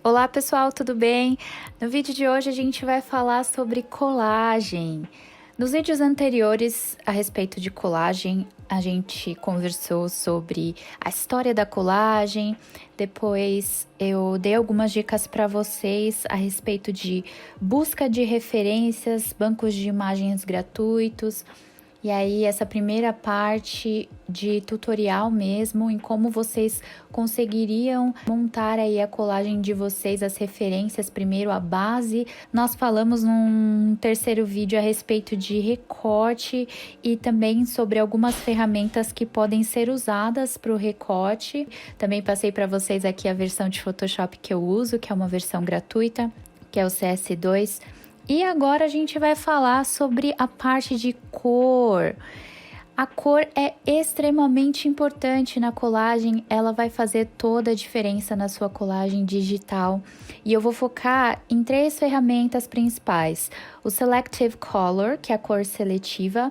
Olá pessoal, tudo bem? No vídeo de hoje a gente vai falar sobre colagem. Nos vídeos anteriores a respeito de colagem, a gente conversou sobre a história da colagem, depois eu dei algumas dicas para vocês a respeito de busca de referências, bancos de imagens gratuitos. E aí, essa primeira parte de tutorial mesmo, em como vocês conseguiriam montar aí a colagem de vocês, as referências, primeiro a base. Nós falamos num terceiro vídeo a respeito de recorte e também sobre algumas ferramentas que podem ser usadas para o recorte. Também passei para vocês aqui a versão de Photoshop que eu uso, que é uma versão gratuita, que é o CS2. E agora a gente vai falar sobre a parte de cor. A cor é extremamente importante na colagem, ela vai fazer toda a diferença na sua colagem digital. E eu vou focar em 3 ferramentas principais: o Selective Color, que é a cor seletiva,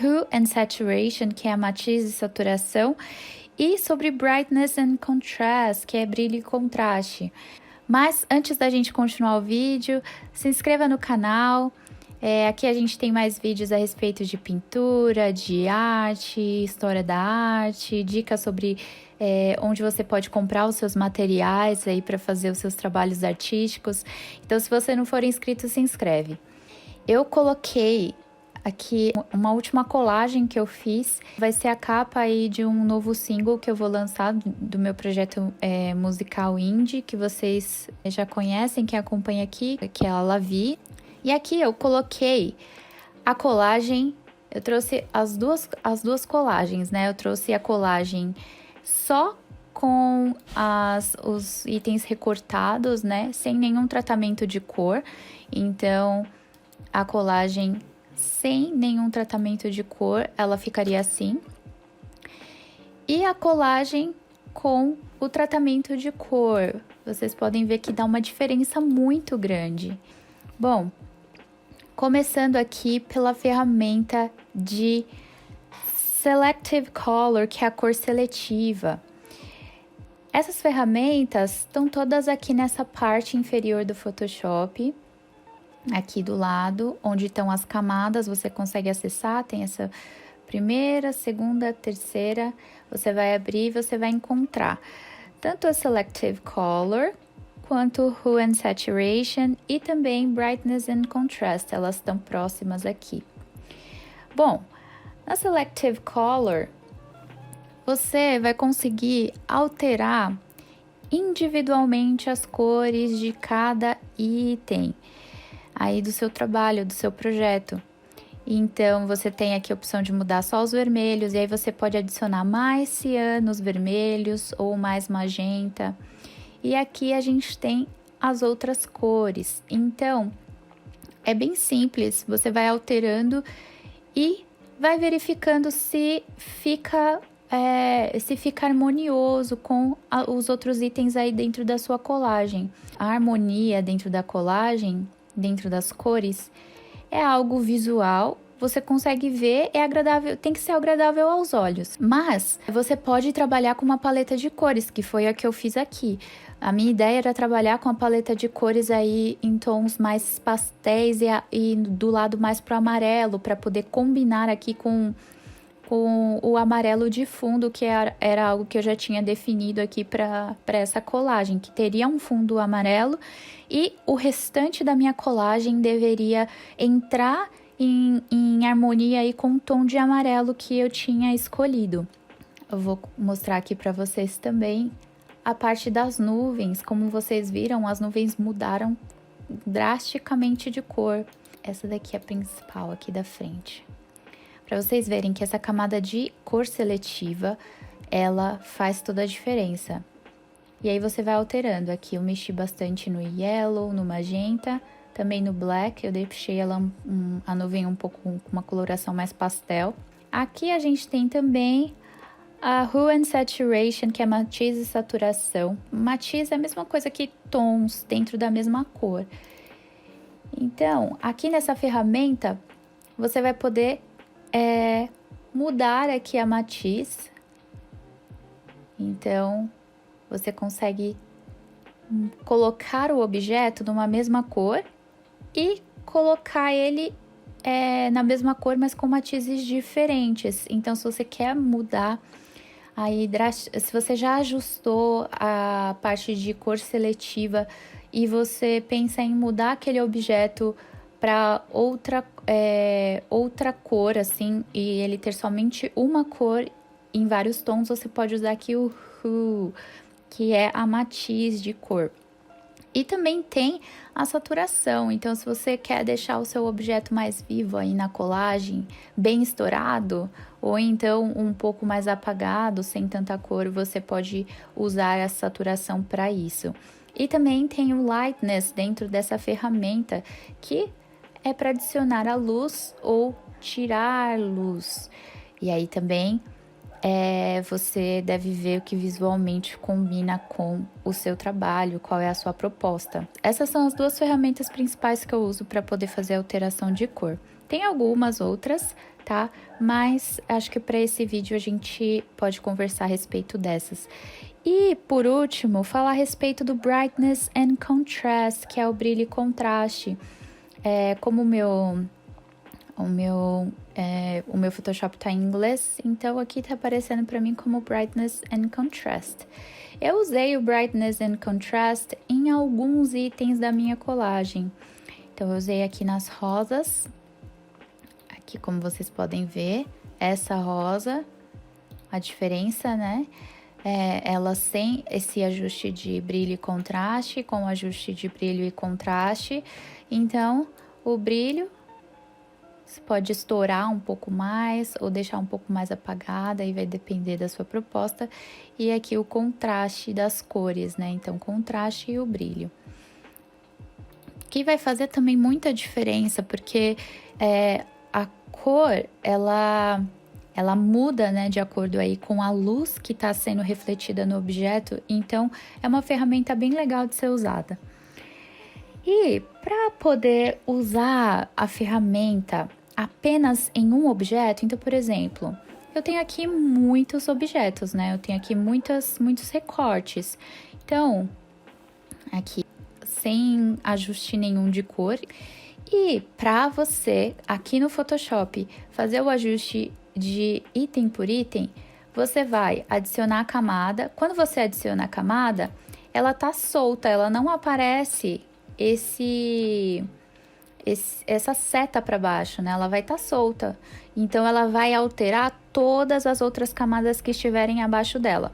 Hue and Saturation, que é a matiz e saturação, e sobre Brightness and Contrast, que é brilho e contraste. Mas antes da gente continuar o vídeo, se inscreva no canal. Aqui a gente tem mais vídeos a respeito de pintura, de arte, história da arte, dicas sobre onde você pode comprar os seus materiais aí para fazer os seus trabalhos artísticos. Então, se você não for inscrito, se inscreve. Eu coloquei aqui uma última colagem que eu fiz, vai ser a capa aí de um novo single que eu vou lançar do meu projeto musical indie, que vocês já conhecem, quem acompanha aqui, que é a Lavi. E aqui eu coloquei a colagem, eu trouxe as duas colagens, né? Eu trouxe a colagem só com os itens recortados, né? Sem nenhum tratamento de cor. Então, a colagem sem nenhum tratamento de cor, ela ficaria assim. E a colagem com o tratamento de cor, vocês podem ver que dá uma diferença muito grande. Bom, começando aqui pela ferramenta de Selective Color, que é a cor seletiva. Essas ferramentas estão todas aqui nessa parte inferior do Photoshop. Aqui do lado, onde estão as camadas, você consegue acessar, tem essa primeira, segunda, terceira, você vai abrir e você vai encontrar tanto a Selective Color, quanto Hue and Saturation e também Brightness and Contrast, elas estão próximas aqui. Bom, na Selective Color, você vai conseguir alterar individualmente as cores de cada item aí do seu trabalho, do seu projeto. Então, você tem aqui a opção de mudar só os vermelhos, e aí você pode adicionar mais cianos vermelhos ou mais magenta. E aqui a gente tem as outras cores. Então, é bem simples, você vai alterando e vai verificando se fica harmonioso com os outros itens aí dentro da sua colagem. A harmonia dentro da colagem, dentro das cores, é algo visual, você consegue ver, é agradável, tem que ser agradável aos olhos. Mas você pode trabalhar com uma paleta de cores, que foi a que eu fiz aqui. A minha ideia era trabalhar com a paleta de cores aí em tons mais pastéis e do lado mais pro amarelo, para poder combinar aqui com o amarelo de fundo, que era algo que eu já tinha definido aqui para essa colagem, que teria um fundo amarelo e o restante da minha colagem deveria entrar em harmonia aí com o tom de amarelo que eu tinha escolhido. Eu vou mostrar aqui para vocês também a parte das nuvens. Como vocês viram, as nuvens mudaram drasticamente de cor. Essa daqui é a principal aqui da frente. Para vocês verem que essa camada de cor seletiva, ela faz toda a diferença. E aí você vai alterando. Aqui eu mexi bastante no yellow, no magenta, também no black. Eu deixei ela a nuvem um pouco com uma coloração mais pastel. Aqui a gente tem também a Hue and Saturation, que é matiz e saturação. Matiz é a mesma coisa que tons dentro da mesma cor. Então, aqui nessa ferramenta, você vai poder mudar aqui a matiz. Então, você consegue colocar o objeto numa mesma cor e colocar ele na mesma cor, mas com matizes diferentes. Então, se você quer mudar aí, se você já ajustou a parte de cor seletiva e você pensa em mudar aquele objeto para outra cor, assim, e ele ter somente uma cor em vários tons, você pode usar aqui o Hue, que é a matiz de cor. E também tem a saturação, então se você quer deixar o seu objeto mais vivo aí na colagem, bem estourado, ou então um pouco mais apagado, sem tanta cor, você pode usar a saturação para isso. E também tem o lightness dentro dessa ferramenta, que é para adicionar a luz ou tirar luz. E aí também você deve ver o que visualmente combina com o seu trabalho, qual é a sua proposta. Essas são as duas ferramentas principais que eu uso para poder fazer alteração de cor. Tem algumas outras, tá? Mas acho que para esse vídeo a gente pode conversar a respeito dessas. E, por último, falar a respeito do Brightness and Contrast, que é o brilho e contraste. Como o meu Photoshop tá em inglês, então aqui tá aparecendo para mim como Brightness and Contrast. Eu usei o Brightness and Contrast em alguns itens da minha colagem. Então, eu usei aqui nas rosas. Aqui, como vocês podem ver, essa rosa, a diferença, né? Ela sem esse ajuste de brilho e contraste, com o ajuste de brilho e contraste. Então, o brilho você pode estourar um pouco mais ou deixar um pouco mais apagada, aí vai depender da sua proposta. E aqui o contraste das cores, né? Então, contraste e o brilho. Que vai fazer também muita diferença, porque a cor, ela muda, né, de acordo aí com a luz que está sendo refletida no objeto. Então, é uma ferramenta bem legal de ser usada. E para poder usar a ferramenta apenas em um objeto, então, por exemplo, eu tenho aqui muitos objetos, né? Eu tenho aqui muitos recortes. Então, aqui, sem ajuste nenhum de cor. E para você, aqui no Photoshop, fazer o ajuste de item por item, você vai adicionar a camada. Quando você adiciona a camada, ela tá solta, ela não aparece essa seta para baixo, né? Ela vai estar solta. Então, ela vai alterar todas as outras camadas que estiverem abaixo dela.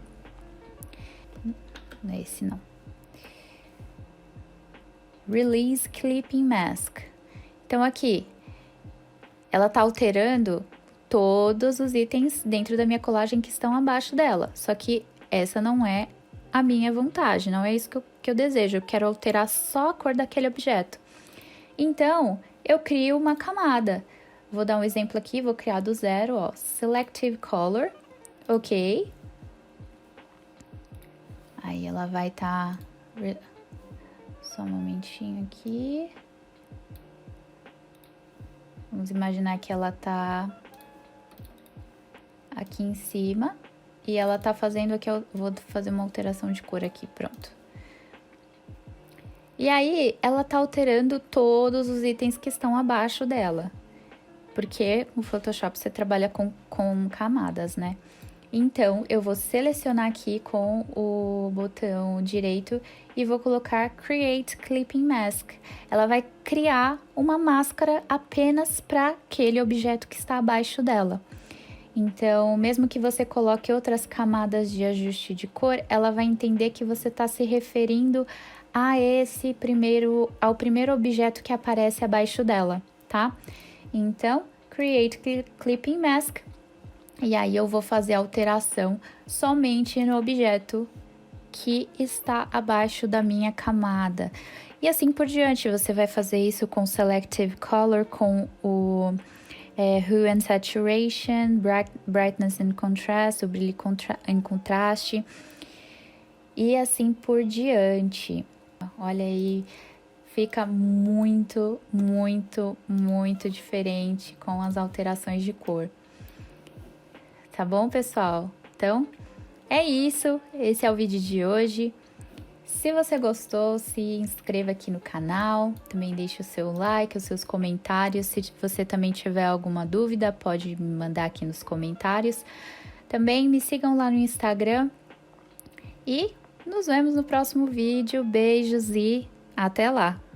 Não é esse, não. Release Clipping Mask. Então, aqui, ela tá alterando todos os itens dentro da minha colagem que estão abaixo dela. Só que essa não é a minha vontade, não é isso que eu desejo. Eu quero alterar só a cor daquele objeto. Então, eu crio uma camada. Vou dar um exemplo aqui, vou criar do zero, ó. Selective Color, ok. Aí ela vai estar... Só um momentinho aqui. Vamos imaginar que ela tá aqui em cima e ela tá fazendo aqui, eu vou fazer uma alteração de cor aqui, pronto. E aí, ela tá alterando todos os itens que estão abaixo dela, porque no Photoshop você trabalha com camadas, né? Então, eu vou selecionar aqui com o botão direito e vou colocar Create Clipping Mask. Ela vai criar uma máscara apenas para aquele objeto que está abaixo dela. Então, mesmo que você coloque outras camadas de ajuste de cor, ela vai entender que você está se referindo ao primeiro objeto que aparece abaixo dela, tá? Então, Create Clipping Mask. E aí eu vou fazer a alteração somente no objeto que está abaixo da minha camada. E assim por diante, você vai fazer isso com Selective Color, com o Hue and Saturation, Brightness and Contrast, o brilho em contraste. E assim por diante. Olha aí, fica muito, muito, muito diferente com as alterações de cor. Tá bom, pessoal? Então, é isso. Esse é o vídeo de hoje. Se você gostou, se inscreva aqui no canal, também deixe o seu like, os seus comentários. Se você também tiver alguma dúvida, pode me mandar aqui nos comentários. Também me sigam lá no Instagram e nos vemos no próximo vídeo. Beijos e até lá!